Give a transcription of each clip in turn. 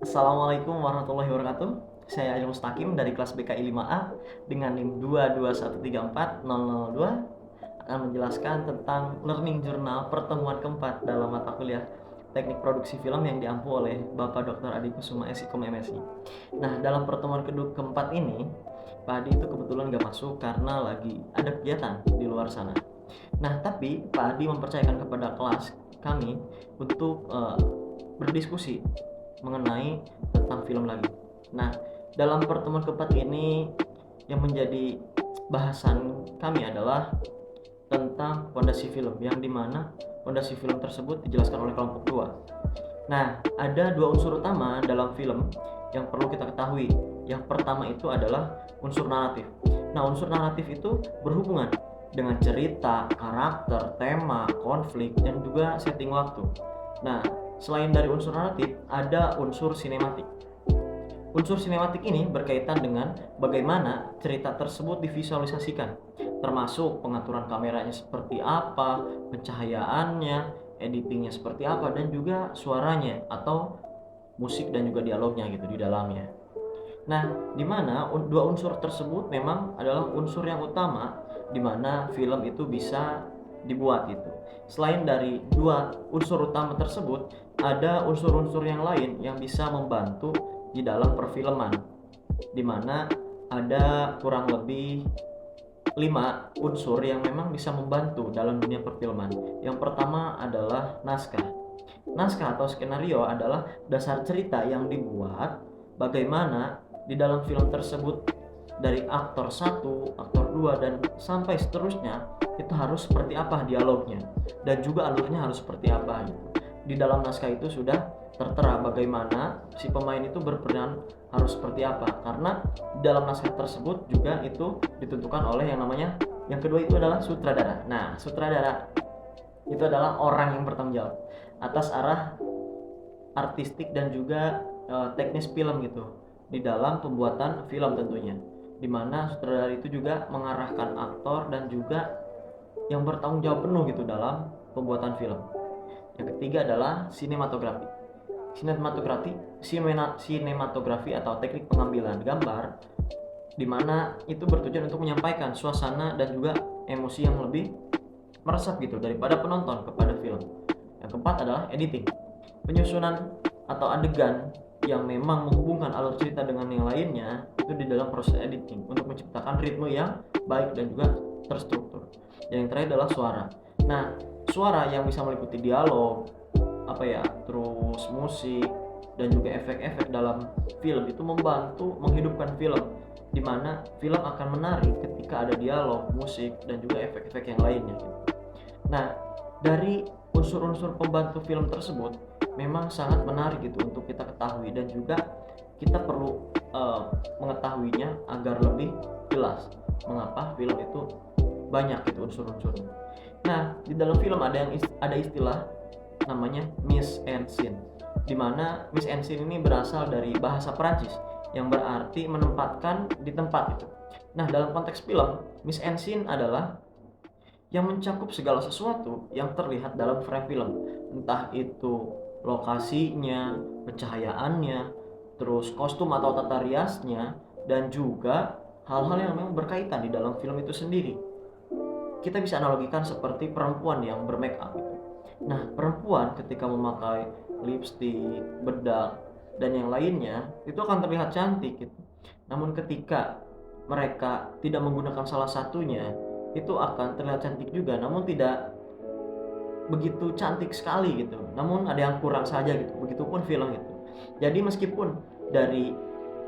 Assalamualaikum warahmatullahi wabarakatuh. Saya Adil Mustaqim dari kelas BKI 5A dengan NIM 221340002 akan menjelaskan tentang Learning Journal pertemuan keempat dalam mata kuliah Teknik Produksi Film yang diampu oleh Bapak Dr. Adi Kusuma Esikom MSI. Nah, dalam pertemuan keempat ini, Pak Adi itu kebetulan nggak masuk karena lagi ada kegiatan di luar sana. Nah, tapi Pak Adi mempercayakan kepada kelas kami untuk berdiskusi mengenai tentang film lagi. Nah, dalam pertemuan keempat ini yang menjadi bahasan kami adalah tentang fondasi film, yang dimana fondasi film tersebut dijelaskan oleh kelompok 2. Nah, ada dua unsur utama dalam film yang perlu kita ketahui. Yang pertama itu adalah unsur naratif. Nah, unsur naratif itu berhubungan dengan cerita, karakter, tema, konflik, dan juga setting waktu. Nah, selain dari unsur naratif, ada unsur sinematik. Unsur sinematik ini berkaitan dengan bagaimana cerita tersebut divisualisasikan, termasuk pengaturan kameranya seperti apa, pencahayaannya, editingnya seperti apa, dan juga suaranya atau musik dan juga dialognya gitu di dalamnya. Nah, di mana dua unsur tersebut memang adalah unsur yang utama di mana film itu bisa dibuat gitu. Selain dari dua unsur utama tersebut, ada unsur-unsur yang lain yang bisa membantu di dalam perfilman, di mana ada kurang lebih 5 unsur yang memang bisa membantu dalam dunia perfilman. Yang pertama adalah naskah. Naskah atau skenario adalah dasar cerita yang dibuat bagaimana di dalam film tersebut dari aktor 1, aktor 2, dan sampai seterusnya itu harus seperti apa dialognya dan juga alurnya harus seperti apa gitu. Di dalam naskah itu sudah tertera bagaimana si pemain itu berperan harus seperti apa, karena di dalam naskah tersebut juga itu ditentukan oleh yang namanya, yang kedua itu adalah sutradara. Nah, sutradara itu adalah orang yang bertanggung jawab atas arah artistik dan juga teknis film gitu di dalam pembuatan film tentunya, dimana sutradara itu juga mengarahkan aktor dan juga yang bertanggung jawab penuh gitu dalam pembuatan film. Yang ketiga adalah sinematografi. Sinematografi atau teknik pengambilan gambar, dimana itu bertujuan untuk menyampaikan suasana dan juga emosi yang lebih meresap gitu daripada penonton kepada film. Yang keempat adalah editing. Penyusunan atau adegan yang memang menghubungkan alur cerita dengan yang lainnya itu di dalam proses editing untuk menciptakan ritme yang baik dan juga terstruktur. Yang terakhir adalah suara. Nah, suara yang bisa meliputi dialog, terus musik dan juga efek-efek dalam film itu membantu menghidupkan film, di mana film akan menarik ketika ada dialog, musik, dan juga efek-efek yang lainnya. Nah, dari unsur-unsur pembantu film tersebut memang sangat menarik gitu untuk kita ketahui, dan juga kita perlu mengetahuinya agar lebih jelas mengapa film itu banyak gitu unsur-unsurnya. Nah, di dalam film ada istilah namanya mise en scène, di mana mise en scène ini berasal dari bahasa Perancis yang berarti menempatkan di tempat itu. Nah, dalam konteks film, mise en scène adalah yang mencakup segala sesuatu yang terlihat dalam frame film, entah itu lokasinya, pencahayaannya, terus kostum atau tata riasnya, dan juga hal-hal yang memang berkaitan di dalam film itu sendiri. Kita bisa analogikan seperti perempuan yang bermake up gitu. Nah, perempuan ketika memakai lipstik, bedak, dan yang lainnya itu akan terlihat cantik gitu. Namun ketika mereka tidak menggunakan salah satunya, itu akan terlihat cantik juga, namun tidak begitu cantik sekali gitu. Namun ada yang kurang saja gitu. Begitupun film itu. Jadi meskipun dari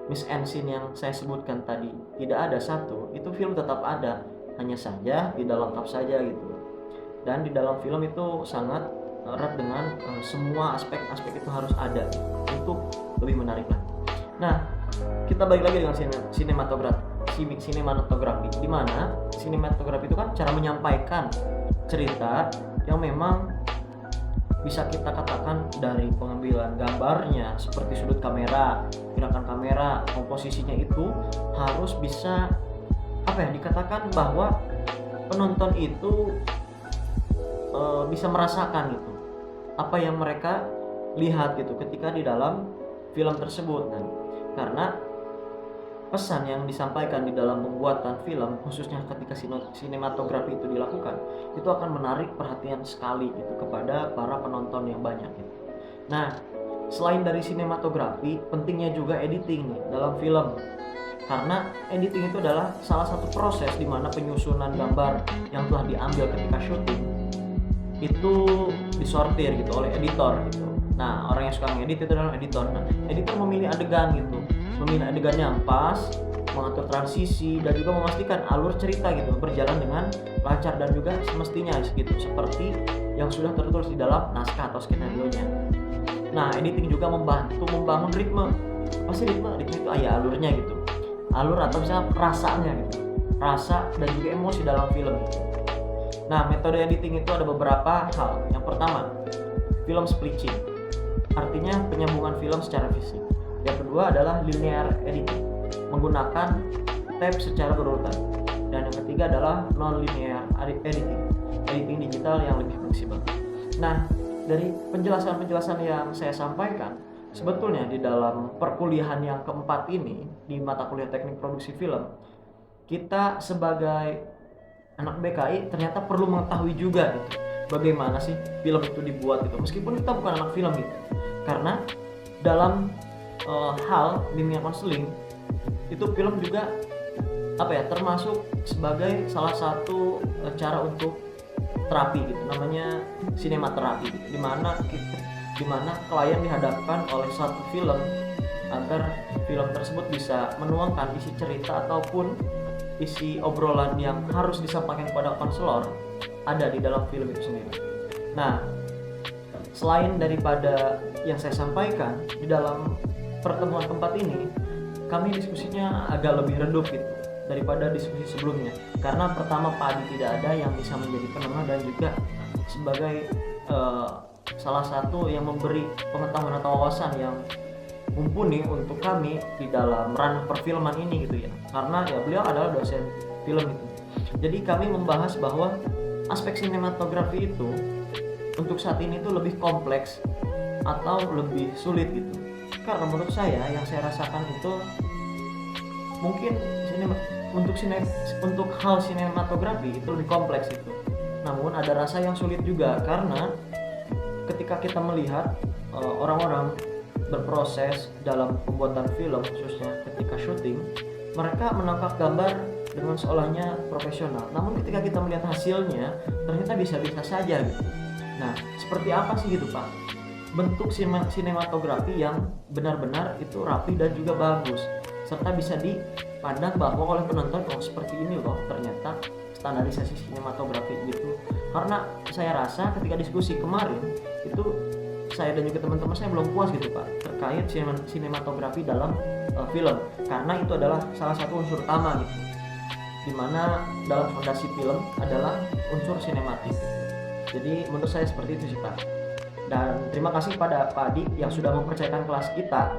Miss Ensin yang saya sebutkan tadi tidak ada satu, itu film tetap ada. Hanya saja tidak lengkap saja gitu. Dan di dalam film itu sangat erat dengan semua aspek-aspek itu harus ada untuk lebih menarik lagi. Nah, kita balik lagi dengan sinematografi, di mana sinematografi itu kan cara menyampaikan cerita yang memang bisa kita katakan dari pengambilan gambarnya, seperti sudut kamera, gerakan kamera, komposisinya itu harus bisa dikatakan bahwa penonton itu bisa merasakan gitu apa yang mereka lihat gitu ketika di dalam film tersebut. Nah, karena pesan yang disampaikan di dalam pembuatan film, khususnya ketika sinematografi itu dilakukan, itu akan menarik perhatian sekali gitu kepada para penonton yang banyak gitu. Nah, selain dari sinematografi, pentingnya juga editing nih dalam film. Karena editing itu adalah salah satu proses di mana penyusunan gambar yang telah diambil ketika syuting itu disortir gitu oleh editor gitu. Nah, orang yang suka ngedit itu adalah editor. Nah, editor memilih adegan gitu, memilih adegan yang pas, mengatur transisi dan juga memastikan alur cerita gitu berjalan dengan lancar dan juga semestinya gitu, seperti yang sudah tertulis di dalam naskah atau skenario-nya. Nah, editing juga membantu membangun ritme. Apa sih ritme? Ritme itu ya alurnya gitu. Alur atau misalnya rasanya gitu. Rasa dan juga emosi dalam film gitu. Nah, metode editing itu ada beberapa hal. Yang pertama, film splitting. Artinya penyambungan film secara fisik. Yang kedua adalah linear editing, menggunakan tab secara berurutan. Dan yang ketiga adalah non-linear editing, editing digital yang lebih fleksibel. Nah, dari penjelasan-penjelasan yang saya sampaikan, sebetulnya di dalam perkuliahan yang keempat ini, di mata kuliah teknik produksi film, kita sebagai anak BKI ternyata perlu mengetahui juga gitu, bagaimana sih film itu dibuat gitu, meskipun kita bukan anak film gitu. Karena dalam hal bimbingan konseling itu film juga termasuk sebagai salah satu cara untuk terapi gitu, namanya sinematerapi gitu, dimana klien dihadapkan oleh satu film agar film tersebut bisa menuangkan isi cerita ataupun isi obrolan yang harus disampaikan kepada konselor ada di dalam film itu sendiri. Nah, selain daripada yang saya sampaikan di dalam pertemuan keempat ini, kami diskusinya agak lebih redup gitu daripada diskusi sebelumnya. Karena pertama Pak Adi tidak ada yang bisa menjadi penengah dan juga sebagai salah satu yang memberi pengetahuan atau wawasan yang mumpuni untuk kami di dalam ranah perfilman ini gitu ya. Karena ya beliau adalah dosen film itu. Jadi kami membahas bahwa aspek sinematografi itu untuk saat ini itu lebih kompleks atau lebih sulit gitu. Karena menurut saya yang saya rasakan itu mungkin untuk hal sinematografi itu lebih kompleks itu. Namun ada rasa yang sulit juga karena ketika kita melihat orang-orang berproses dalam pembuatan film, khususnya ketika syuting, mereka menangkap gambar dengan seolahnya profesional. Namun ketika kita melihat hasilnya, ternyata bisa-bisa saja gitu. Nah, seperti apa sih gitu Pak? Bentuk sinematografi yang benar-benar itu rapi dan juga bagus, serta bisa dipandang bahwa oleh penonton, oh seperti ini loh ternyata standarisasi sinematografi gitu. Karena saya rasa ketika diskusi kemarin itu saya dan juga teman-teman saya belum puas gitu Pak terkait sinematografi dalam film, karena itu adalah salah satu unsur utama gitu, dimana dalam fondasi film adalah unsur sinematik. Jadi menurut saya seperti itu sih Pak. Dan terima kasih pada Pak Adi yang sudah mempercayakan kelas kita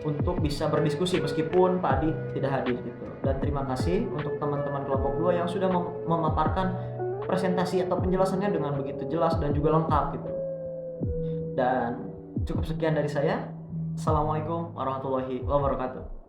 untuk bisa berdiskusi meskipun Pak Adi tidak hadir gitu. Dan terima kasih untuk teman-teman kelompok 2 yang sudah memaparkan presentasi atau penjelasannya dengan begitu jelas dan juga lengkap gitu. Dan cukup sekian dari saya. Assalamualaikum warahmatullahi wabarakatuh.